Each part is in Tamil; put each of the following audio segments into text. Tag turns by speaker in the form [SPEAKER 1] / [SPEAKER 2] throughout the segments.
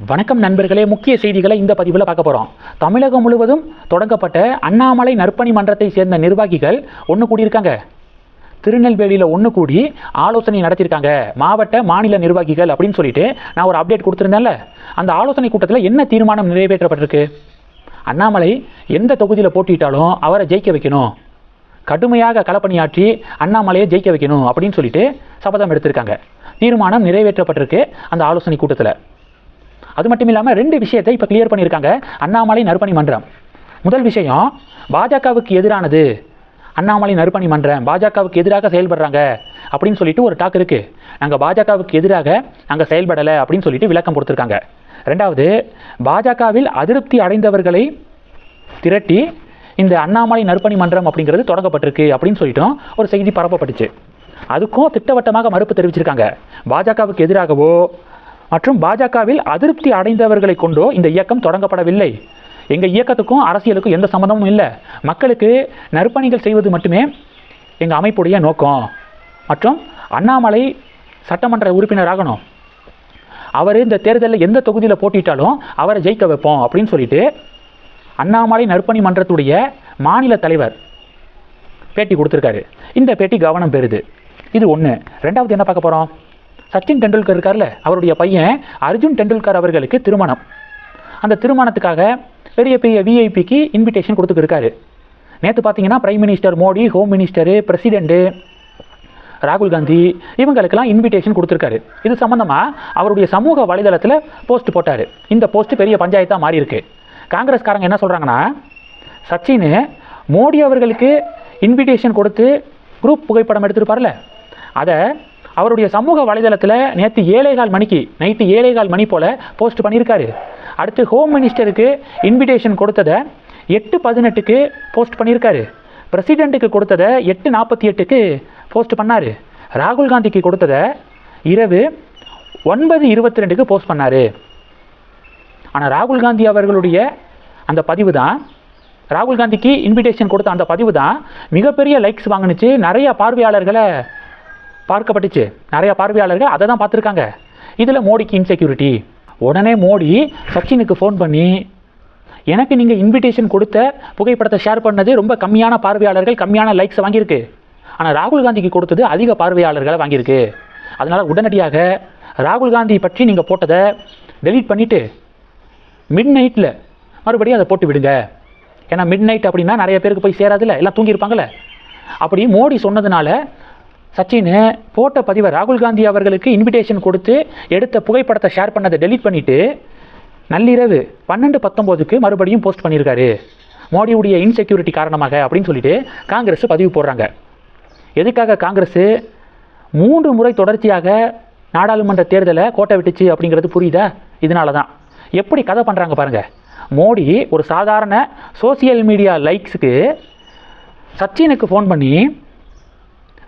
[SPEAKER 1] வணக்கம் நண்பர்களே, முக்கிய செய்திகளை இந்த பதிவில் பார்க்க போகிறோம். தமிழகம் முழுவதும் தொடங்கப்பட்ட அண்ணாமலை நற்பணி மன்றத்தை சேர்ந்த நிர்வாகிகள் ஒன்று கூடியிருக்காங்க. திருநெல்வேலியில் ஒன்று கூடி ஆலோசனை நடத்தியிருக்காங்க. மாவட்ட மாநில நிர்வாகிகள் அப்படின்னு சொல்லிட்டு நான் ஒரு அப்டேட் கொடுத்துருந்தேன்ல, அந்த ஆலோசனை கூட்டத்தில் என்ன தீர்மானம் நிறைவேற்றப்பட்டிருக்கு? அண்ணாமலை எந்த தொகுதியில் போட்டிட்டாலும் அவரை ஜெயிக்க வைக்கணும், கடுமையாக களப்பணியாற்றி அண்ணாமலையை ஜெயிக்க வைக்கணும் அப்படின்னு சொல்லிட்டு சபதம் எடுத்திருக்காங்க. தீர்மானம் நிறைவேற்றப்பட்டிருக்கு அந்த ஆலோசனை கூட்டத்தில். அது மட்டும் இல்லாமல் ரெண்டு விஷயத்தை இப்போ கிளியர் பண்ணியிருக்காங்க அண்ணாமலை நற்பணி மன்றம். முதல் விஷயம், பாஜகவுக்கு எதிரானது அண்ணாமலை நற்பணி மன்றம், பாஜகவுக்கு எதிராக செயல்படுறாங்க அப்படின்னு சொல்லிட்டு ஒரு டாக் இருக்குது. நாங்கள் பாஜகவுக்கு எதிராக நாங்கள் செயல்படலை அப்படின்னு சொல்லிட்டு விளக்கம் கொடுத்துருக்காங்க. ரெண்டாவது, பாஜகவில் அதிருப்தி அடைந்தவர்களை திரட்டி இந்த அண்ணாமலை நற்பணி மன்றம் அப்படிங்கிறது தொடங்கப்பட்டிருக்கு அப்படின்னு சொல்லிட்டும் ஒரு செய்தி பரப்பப்பட்டுச்சு. அதுக்கும் திட்டவட்டமாக மறுப்பு தெரிவிச்சிருக்காங்க. பாஜகவுக்கு எதிராகவோ மற்றும் பாஜகவில் அதிருப்தி அடைந்தவர்களை கொண்டோ இந்த இயக்கம் தொடங்கப்படவில்லை. எங்கள் இயக்கத்துக்கும் அரசியலுக்கும் எந்த சம்மந்தமும் இல்லை. மக்களுக்கு நற்பணிகள் செய்வது மட்டுமே எங்கள் அமைப்புடைய நோக்கம். மற்றும் அண்ணாமலை சட்டமன்ற உறுப்பினராகணும், அவர் இந்த தேர்தலில் எந்த தொகுதியில் போட்டிட்டாலும் அவரை ஜெயிக்க வைப்போம் அப்படின்னு சொல்லிட்டு அண்ணாமலை நற்பணி மன்றத்துடைய மாநில தலைவர் பேட்டி கொடுத்துருக்காரு. இந்த பேட்டி கவனம் பெறுது. இது ஒன்று. ரெண்டாவது என்ன பார்க்க போகிறோம்? சச்சின் டெண்டுல்கர் இருக்கார்ல, அவருடைய பையன் அர்ஜுன் டெண்டுல்கர் அவர்களுக்கு திருமணம். அந்த திருமணத்துக்காக பெரிய பெரிய விஐபிக்கு இன்விடேஷன் கொடுத்துருக்காரு. நேற்று பார்த்தீங்கன்னா prime minister Modi, home minister, president ராகுல் காந்தி இவங்களுக்கெல்லாம் இன்விடேஷன் கொடுத்துருக்காரு. இது சம்மந்தமாக அவருடைய சமூக வலைதளத்தில் போஸ்ட் போட்டார். இந்த போஸ்ட் பெரிய பஞ்சாயத்தாக மாறி இருக்கு. காங்கிரஸ்காரங்க என்ன சொல்கிறாங்கன்னா, சச்சின் மோடி அவர்களுக்கு இன்விடேஷன் கொடுத்து குரூப் புகைப்படம் எடுத்துருப்பார்ல, அதை அவருடைய சமூக வலைதளத்தில் நேற்று 7:15 மணிக்கு, நைட்டு 7:15 மணி போல் போஸ்ட் பண்ணியிருக்காரு. அடுத்து ஹோம் மினிஸ்டருக்கு இன்விடேஷன் கொடுத்ததை 8:18க்கு போஸ்ட் பண்ணியிருக்காரு. பிரசிடெண்ட்டுக்கு கொடுத்ததை 8:48க்கு போஸ்ட் பண்ணார். ராகுல் காந்திக்கு கொடுத்ததை இரவு 9:22க்கு போஸ்ட் பண்ணார். ஆனால் ராகுல் காந்தி அவர்களுடைய அந்த பதிவு தான், ராகுல் காந்திக்கு இன்விடேஷன் கொடுத்த அந்த பதிவு தான் மிகப்பெரிய லைக்ஸ் வாங்கினுச்சு. நிறைய பார்வையாளர்களை பார்க்கப்பட்டுச்சு. நிறைய பார்வையாளர்கள் அதை தான் பார்த்துருக்காங்க. இதில் மோடிக்கு இன்செக்யூரிட்டி. உடனே மோடி சச்சினுக்கு ஃபோன் பண்ணி, எனக்கு நீங்கள் இன்விடேஷன் கொடுத்த புகைப்படத்தை ஷேர் பண்ணது ரொம்ப கம்மியான பார்வையாளர்கள், கம்மியான லைக்ஸ் வாங்கியிருக்கு. ஆனால் ராகுல் காந்திக்கு கொடுத்தது அதிக பார்வையாளர்களை வாங்கியிருக்கு. அதனால் உடனடியாக ராகுல் காந்தி பற்றி நீங்கள் போட்டதை டெலீட் பண்ணிவிட்டு மிட் நைட்டில் மறுபடியும் அதை போட்டு விடுங்க. ஏன்னா மிட் நைட் அப்படின்னா நிறைய பேருக்கு போய் சேராதுல்ல, எல்லாம் தூங்கியிருப்பாங்கள்ல. அப்படி மோடி சொன்னதுனால சச்சின் போட்ட பதிவை, ராகுல் காந்தி அவர்களுக்கு இன்விடேஷன் கொடுத்து எடுத்த புகைப்படத்தை ஷேர் பண்ணதை டெலீட் பண்ணிவிட்டு நள்ளிரவு 12:19க்கு மறுபடியும் போஸ்ட் பண்ணியிருக்காரு. மோடியுடைய இன்செக்யூரிட்டி காரணமாக அப்படின்னு சொல்லிட்டு காங்கிரஸ் பதிவு போடுறாங்க. எதுக்காக காங்கிரஸ் 3 முறை தொடர்ச்சியாக நாடாளுமன்ற தேர்தலை கோட்டை விட்டுச்சு அப்படிங்கிறது புரியுதா? இதனால தான். எப்படி கதை பண்ணுறாங்க பாருங்கள். மோடி ஒரு சாதாரண சோசியல் மீடியா லைக்ஸுக்கு சச்சினுக்கு ஃபோன் பண்ணி,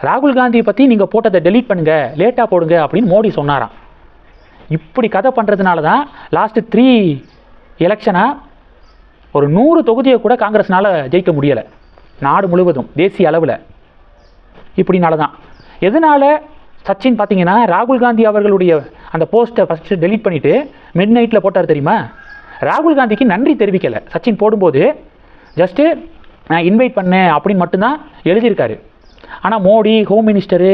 [SPEAKER 1] ராகுல் காந்தியை பற்றி நீங்கள் போட்டதை டெலீட் பண்ணுங்கள், லேட்டாக போடுங்க அப்படின்னு மோடி சொன்னாராம். இப்படி கதை பண்ணுறதுனால தான் லாஸ்ட்டு 3 எலெக்ஷனாக ஒரு 100 தொகுதியை கூட காங்கிரஸ்னால் ஜெயிக்க முடியலை நாடு முழுவதும், தேசிய அளவில். இப்படினால தான். எதனால் சச்சின் பார்த்தீங்கன்னா ராகுல் காந்தி அவர்களுடைய அந்த போஸ்ட்டை ஃபஸ்ட்டு டெலீட் பண்ணிவிட்டு மிட் நைட்டில் போட்டார் தெரியுமா? ராகுல் காந்திக்கு நன்றி தெரிவிக்கலை. சச்சின் போடும்போது ஜஸ்ட்டு நான் இன்வைட் பண்ணேன் அப்படின்னு மட்டும்தான் எழுதியிருக்காரு. ஆனால் மோடி, ஹோம் மினிஸ்டரு,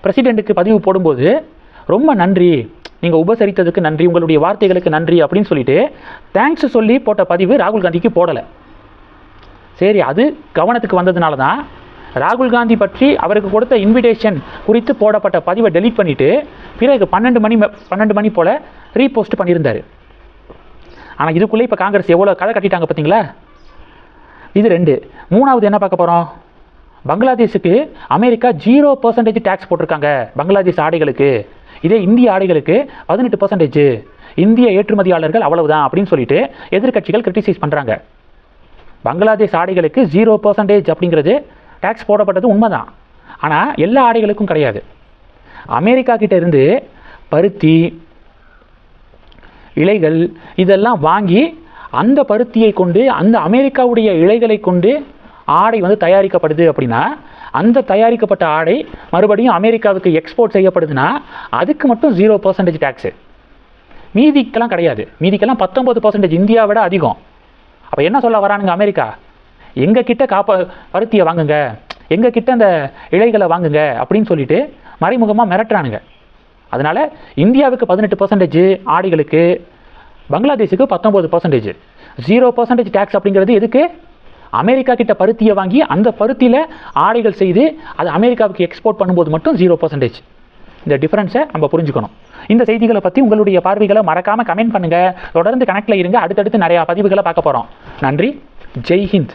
[SPEAKER 1] பிரசிடெண்ட்டுக்கு பதிவு போடும்போது ரொம்ப நன்றி, நீங்கள் உபசரித்ததுக்கு நன்றி, உங்களுடைய வார்த்தைகளுக்கு நன்றி அப்படின்னு சொல்லிட்டு தேங்க்ஸ் சொல்லி போட்ட பதிவு ராகுல் காந்திக்கு போடலை. சரி, அது கவனத்துக்கு வந்ததுனால தான் ராகுல் காந்தி பற்றி அவருக்கு கொடுத்த இன்விடேஷன் குறித்து போடப்பட்ட பதிவை டெலீட் பண்ணிவிட்டு பிறகு 12 மணி போல் ரீபோஸ்ட் பண்ணியிருந்தார். ஆனால் இதுக்குள்ளே இப்போ காங்கிரஸ் எவ்வளோ கதை கட்டிட்டாங்க பார்த்தீங்களா? இது 2. மூணாவது என்ன பார்க்க போகிறோம்? பங்களாதேஷுக்கு அமெரிக்கா 0% டேக்ஸ் போட்டிருக்காங்க பங்களாதேஷ் ஆடைகளுக்கு. இதே இந்திய ஆடைகளுக்கு 18%. இந்திய ஏற்றுமதியாளர்கள் அவ்வளவுதான் அப்படின்னு சொல்லிட்டு எதிர்கட்சிகள் கிரிட்டிசைஸ் பண்ணுறாங்க. பங்களாதேஷ் ஆடைகளுக்கு 0% அப்படிங்கிறது டேக்ஸ் போடப்பட்டது உண்மைதான். ஆனால் எல்லா ஆடைகளுக்கும் கிடையாது. அமெரிக்கா கிட்ட இருந்து பருத்தி, இலைகள் இதெல்லாம் வாங்கி அந்த பருத்தியை கொண்டு, அந்த அமெரிக்காவுடைய இலைகளை கொண்டு ஆடை தயாரிக்கப்படுது. அப்படின்னா அந்த தயாரிக்கப்பட்ட ஆடை மறுபடியும் அமெரிக்காவுக்கு எக்ஸ்போர்ட் செய்யப்படுதுன்னா அதுக்கு மட்டும் 0% டேக்ஸு. மீதிக்கெல்லாம் கிடையாது. மீதிக்கெல்லாம் 19% இந்தியாவை விட அதிகம். அப்போ என்ன சொல்ல வரானுங்க அமெரிக்கா? எங்கள் கிட்ட பருத்தியை வாங்குங்க, எங்கள் கிட்ட அந்த இழைகளை வாங்குங்க அப்படின்னு சொல்லிட்டு மறைமுகமாக மிரட்டுறானுங்க. அதனால் இந்தியாவுக்கு 18% ஆடைகளுக்கு, பங்களாதேஷுக்கு 19%. 0% டேக்ஸ் அப்படிங்கிறது எதுக்கு? அமெரிக்கா கிட்ட பருத்தியை வாங்கி அந்த பருத்தியில் ஆடைகள் செய்து அது அமெரிக்காவுக்கு எக்ஸ்போர்ட் பண்ணும்போது மட்டும் 0%. இந்த டிஃப்ரென்ஸை நம்ம புரிஞ்சுக்கணும். இந்த செய்திகளை பற்றி உங்களுடைய பார்வைகளை மறக்காமல் கமெண்ட் பண்ணுங்கள். தொடர்ந்து கனெக்டில் இருங்க. அடுத்தடுத்து நிறையா பதிவுகளை பார்க்க போகிறோம். நன்றி. ஜெய் ஹிந்த்.